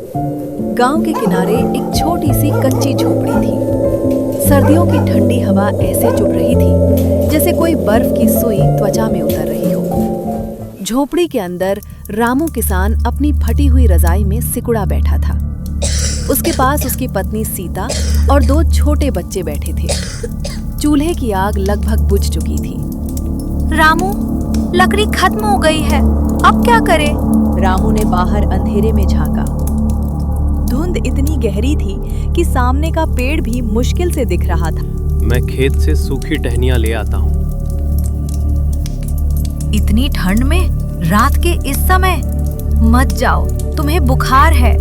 गांव के किनारे एक छोटी सी कच्ची झोपड़ी थी। सर्दियों की ठंडी हवा ऐसे चुभ रही थी जैसे कोई बर्फ की सुई त्वचा में उतर रही हो। झोपड़ी के अंदर रामू किसान अपनी फटी हुई रजाई में सिकुड़ा बैठा था। उसके पास उसकी पत्नी सीता और 2 छोटे बच्चे बैठे थे। चूल्हे की आग लगभग बुझ चुकी थी। रामू, लकड़ी खत्म हो गई है, अब क्या करें? रामू ने बाहर अंधेरे में झांका। धुंध इतनी गहरी थी कि सामने का पेड़ भी मुश्किल से दिख रहा था। मैं खेत से सूखी टहनियां ले आता हूँ। इतनी ठंड में, रात के इस समय? मत जाओ, तुम्हें बुखार है।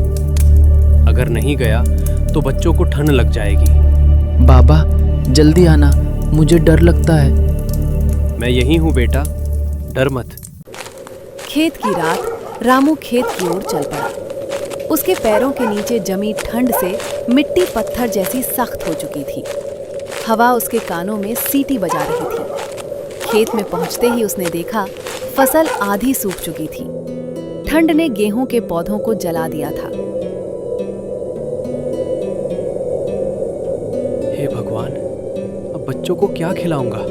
अगर नहीं गया तो बच्चों को ठंड लग जाएगी। बाबा, जल्दी आना, मुझे डर लगता है। मैं यहीं हूँ बेटा, डर मत। खेत की रात रामू खेत की ओर चल पड़ा। उसके पैरों के नीचे जमी ठंड से मिट्टी पत्थर जैसी सख्त हो चुकी थी। हवा उसके कानों में सीटी बजा रही थी। खेत में पहुंचते ही उसने देखा फसल आधी सूख चुकी थी। ठंड ने गेहूं के पौधों को जला दिया था। हे भगवान, अब बच्चों को क्या खिलाऊंगा?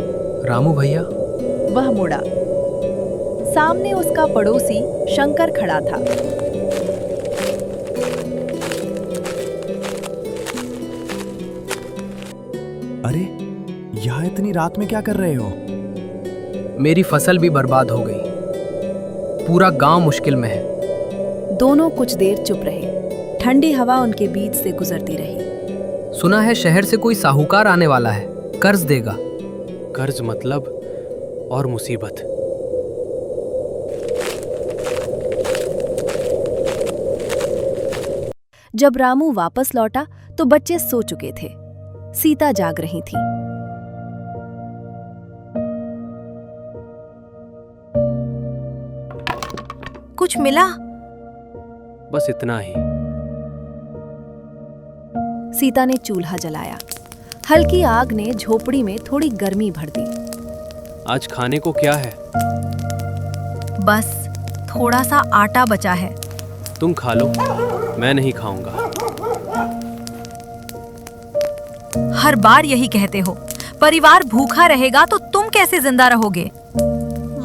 रामू भैया। वह मुड़ा। सामने उसका पड़ोसी शंकर खड़ा था। अरे, यहाँ इतनी रात में क्या कर रहे हो? मेरी फसल भी बर्बाद हो गई। पूरा गांव मुश्किल में है। दोनों कुछ देर चुप रहे। ठंडी हवा उनके बीच से गुजरती रही। सुना है शहर से कोई साहूकार आने वाला है, कर्ज देगा। कर्ज मतलब और मुसीबत। जब रामू वापस लौटा तो बच्चे सो चुके थे। सीता जाग रही थी। कुछ मिला? बस इतना ही। सीता ने चूल्हा जलाया। हल्की आग ने झोपड़ी में थोड़ी गर्मी भर दी। आज खाने को क्या है? बस थोड़ा सा आटा बचा है। तुम खा लो, मैं नहीं खाऊंगा। हर बार यही कहते हो, परिवार भूखा रहेगा तो तुम कैसे जिंदा रहोगे?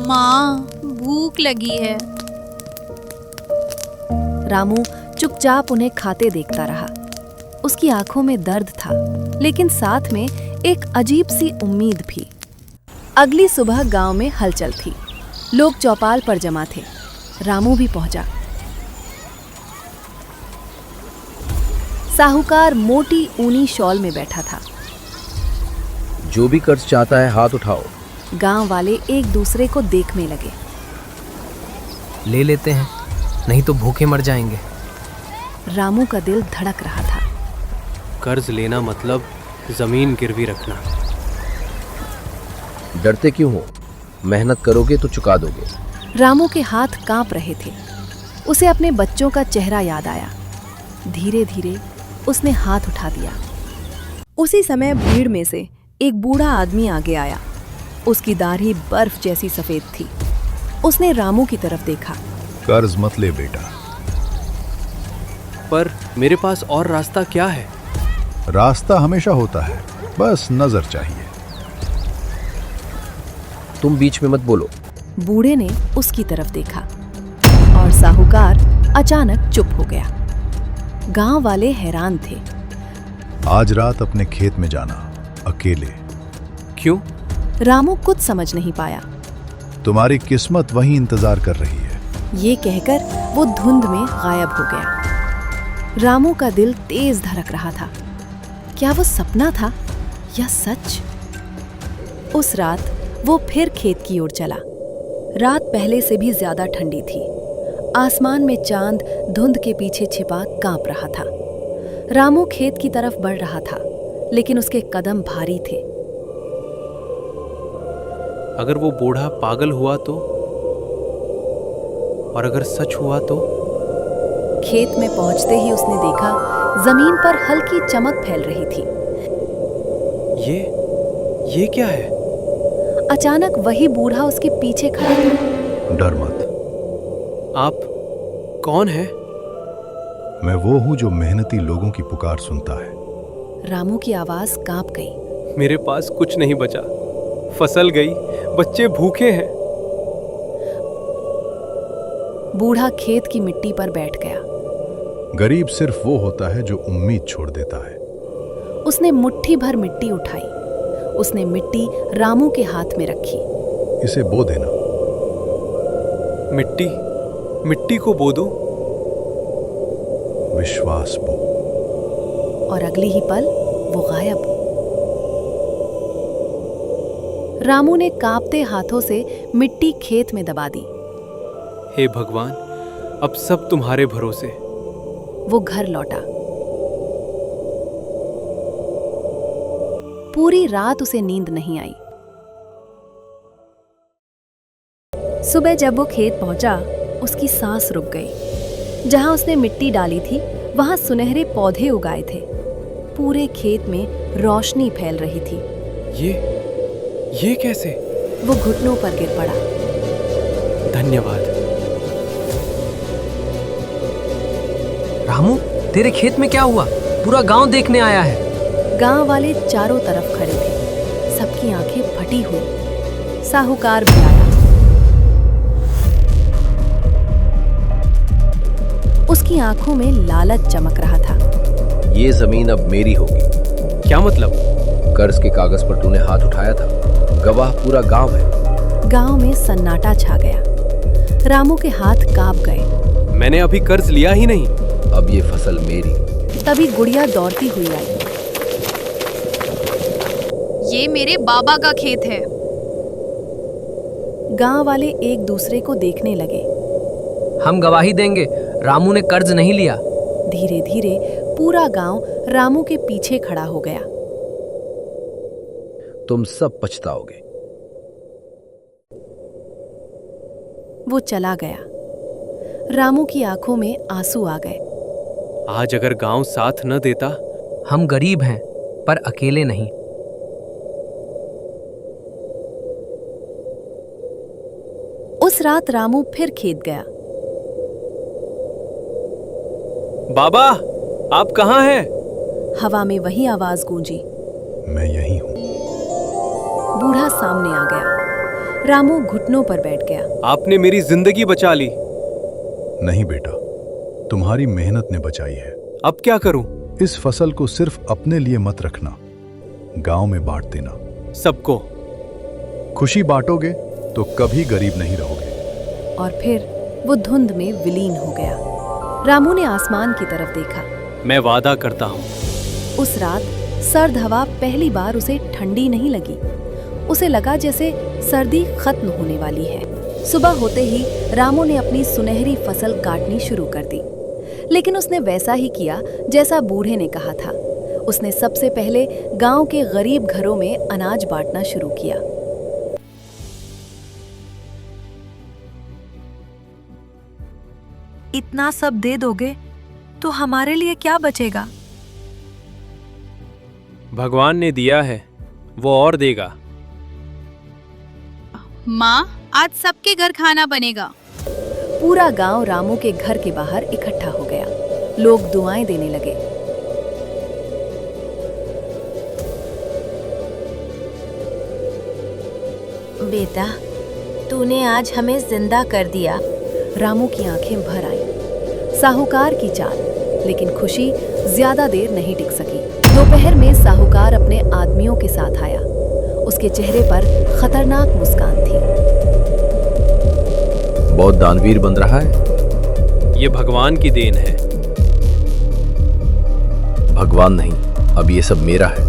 माँ, भूख लगी है। रामू चुपचाप उन्हें खाते देखता रहा। उसकी आंखों में दर्द था, लेकिन साथ में एक अजीब सी उम्मीद भी। अगली सुबह गांव में हलचल थी। लोग चौपाल पर जमा थे। रामू भी पहुंचा। साहूकार मोटी ऊनी शॉल में बैठा था। जो भी कर्ज चाहता है हाथ उठाओ। गांव वाले एक दूसरे को देखने लगे। ले लेते हैं, नहीं तो भूखे मर जाएंगे। रामू का दिल धड़क रहा था। कर्ज लेना मतलब जमीन गिरवी रखना। डरते क्यों हो? मेहनत करोगे तो चुका दोगे। रामू के हाथ कांप रहे थे। उसे अपने बच्चों का चेहरा याद आया। धीरे धीरे उसने हाथ उठा दिया। उसी समय भीड़ में से एक बूढ़ा आदमी आगे आया। उसकी दाढ़ी बर्फ जैसी सफेद थी। उसने रामू की तरफ देखा। कर्ज मत ले बेटा। पर मेरे पास और रास्ता क्या है? रास्ता हमेशा होता है, बस नजर चाहिए। तुम बीच में मत बोलो। बूढ़े ने उसकी तरफ देखा और साहूकार अचानक चुप हो गया। गांव वाले हैरान थे। आज रात अपने खेत में जाना, अकेले। क्यों? रामू कुछ समझ नहीं पाया। तुम्हारी किस्मत वहीं इंतजार कर रही है। ये कहकर वो धुंध में गायब हो गया। रामू का दिल तेज धड़क रहा था। क्या वो सपना था या सच? उस रात वो फिर खेत की ओर चला। रात पहले से भी ज्यादा ठंडी थी। आसमान में चांद धुंध के पीछे छिपा कांप रहा था। रामू खेत की तरफ बढ़ रहा था, लेकिन उसके कदम भारी थे। अगर वो बूढ़ा पागल हुआ तो? और अगर सच हुआ तो? खेत में पहुंचते ही उसने देखा जमीन पर हल्की चमक फैल रही थी। ये क्या है? अचानक वही बूढ़ा उसके पीछे खड़ा था। डर मत। आप कौन है? मैं वो हूं जो मेहनती लोगों की पुकार सुनता है। रामू की आवाज कांप गई। मेरे पास कुछ नहीं बचा, फसल गई, बच्चे भूखे हैं। बूढ़ा खेत की मिट्टी पर बैठ गया। गरीब सिर्फ वो होता है जो उम्मीद छोड़ देता है। उसने मुट्ठी भर मिट्टी उठाई। उसने मिट्टी रामू के हाथ में रखी। इसे बो देना। मिट्टी मिट्टी को बो दो। विश्वास बो। और अगली ही पल वो गायब। रामू ने कांपते हाथों से मिट्टी खेत में दबा दी। हे भगवान, अब सब तुम्हारे भरोसे। वो घर लौटा। पूरी रात उसे नींद नहीं आई। सुबह जब वो खेत पहुंचा, उसकी सांस रुक गई। जहां उसने मिट्टी डाली थी, वहां सुनहरे पौधे उगाए थे। पूरे खेत में रोशनी फैल रही थी। ये कैसे? वो घुटनों पर गिर पड़ा। धन्यवाद। रामू, तेरे खेत में क्या हुआ? पूरा गांव देखने आया है। गांव वाले चारों तरफ खड़े थे। सबकी आंखें फटी हुई। साहूकार भी आया। उसकी आंखों में लालच चमक रहा था। ये जमीन अब मेरी होगी। क्या मतलब? कर्ज के कागज पर तूने हाथ उठाया था, गवाह पूरा गांव है। गांव में सन्नाटा छा गया। रामू के हाथ कांप गए। मैंने अभी कर्ज लिया ही नहीं। अब ये फसल मेरी। तभी गुड़िया दौड़ती हुई आई। ये मेरे बाबा का खेत है। गांव वाले एक दूसरे को देखने लगे। हम गवाही देंगे, रामू ने कर्ज नहीं लिया। धीरे धीरे पूरा गांव रामू के पीछे खड़ा हो गया। तुम सब पछताओगे। वो चला गया। रामू की आंखों में आंसू आ गए। आज अगर गांव साथ न देता। हम गरीब हैं, पर अकेले नहीं। उस रात रामू फिर खेत गया। बाबा, आप कहाँ हैं? हवा में वही आवाज गूंजी। मैं यही हूं। बूढ़ा सामने आ गया। रामू घुटनों पर बैठ गया। आपने मेरी जिंदगी बचा ली। नहीं बेटा, तुम्हारी मेहनत ने बचाई है। अब क्या करूं? इस फसल को सिर्फ अपने लिए मत रखना, गांव में बांट देना। सबको। खुशी बांटोगे तो कभी गरीब नहीं रहोगे। और फिर वो धुंध में विलीन हो गया। रामू ने आसमान की तरफ देखा। मैं वादा करता हूं। उस रात सर्द हवा पहली बार उसे ठंडी नहीं लगी। उसे लगा जैसे सर्दी खत्म होने वाली है। सुबह होते ही रामू ने अपनी सुनहरी फसल काटनी शुरू कर दी। लेकिन उसने वैसा ही किया जैसा बूढ़े ने कहा था। उसने सबसे पहले गांव के गरीब घरों में अनाज बांटना शुरू किया। इतना सब दे दोगे तो हमारे लिए क्या बचेगा? भगवान ने दिया है, वो और देगा। माँ, आज सबके घर खाना बनेगा। पूरा गांव रामू के घर के बाहर इकट्ठा हो गया। लोग दुआएं देने लगे। बेटा, तूने आज हमें जिंदा कर दिया। रामू की आंखें भर आईं। साहूकार की चाल, लेकिन खुशी ज्यादा देर नहीं टिक सकी। दोपहर में साहूकार अपने आदमियों के साथ आया। उसके चेहरे पर खतरनाक मुस्कान थी। बहुत दानवीर बन रहा है। ये भगवान की देन है। भगवान नहीं, अब ये सब मेरा है।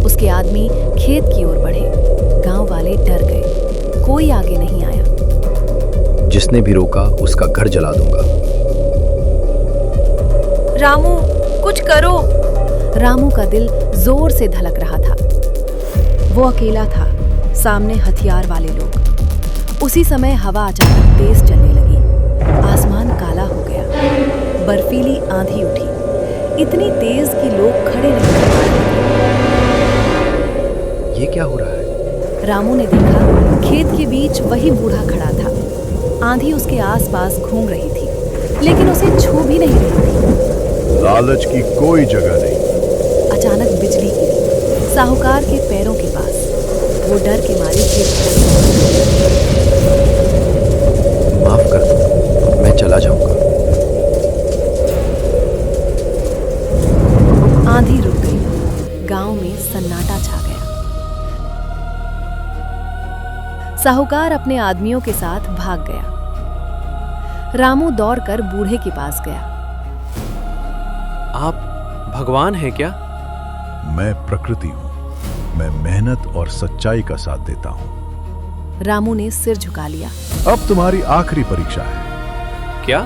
उसके आदमी खेत की ओर बढ़े। गांव वाले डर गए। कोई आगे नहीं आया। जिसने भी रोका उसका घर जला दूंगा। रामू, कुछ करो। रामू का दिल जोर से धड़क रहा था। वो अकेला था, सामने हथियार वाले लोग। उसी समय हवा अचानक तेज चलने लगी। आसमान काला हो गया। बर्फीली आंधी उठी, इतनी तेज कि लोग खड़े नहीं रह पाए। ये क्या हो रहा है? रामू ने देखा, खेत के बीच वही बूढ़ा खड़ा था। आंधी उसके आसपास घूम रही थी, लेकिन उसे छू भी नहीं रही थी। लालच की कोई जगह नहीं। अचानक बिजली गिरी साहूकार के पैरों के पास। वो डर के मारे गिर गया। माफ कर दो, मैं चला जाऊंगा। आंधी रुक गई। गांव में सन्नाटा छा गया। साहूकार अपने आदमियों के साथ भाग गया। रामू दौड़कर बूढ़े के पास गया। आप भगवान हैं क्या? मैं प्रकृति हूं। मैं मेहनत और सच्चाई का साथ देता हूं। रामू ने सिर झुका लिया। अब तुम्हारी आखिरी परीक्षा है। क्या?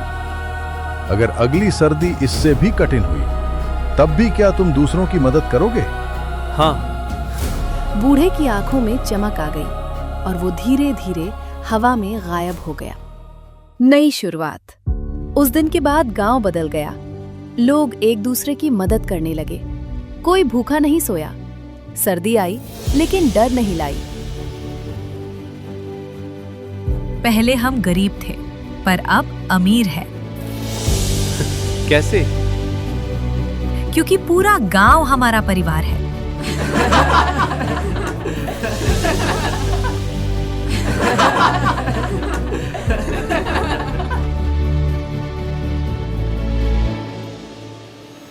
अगर अगली सर्दी इससे भी कठिन हुई, तब भी क्या तुम दूसरों की मदद करोगे? हाँ। बूढ़े की आंखों में चमक आ गई और वो धीरे धीरे हवा में गायब हो गया। नई शुरुआत। उस दिन के बाद गांव बदल गया। लोग एक दूसरे की मदद करने लगे। कोई भूखा नहीं सोया। सर्दी आई, लेकिन डर नहीं लाई। पहले हम गरीब थे, पर अब अमीर है, कैसे? क्योंकि पूरा गांव हमारा परिवार है।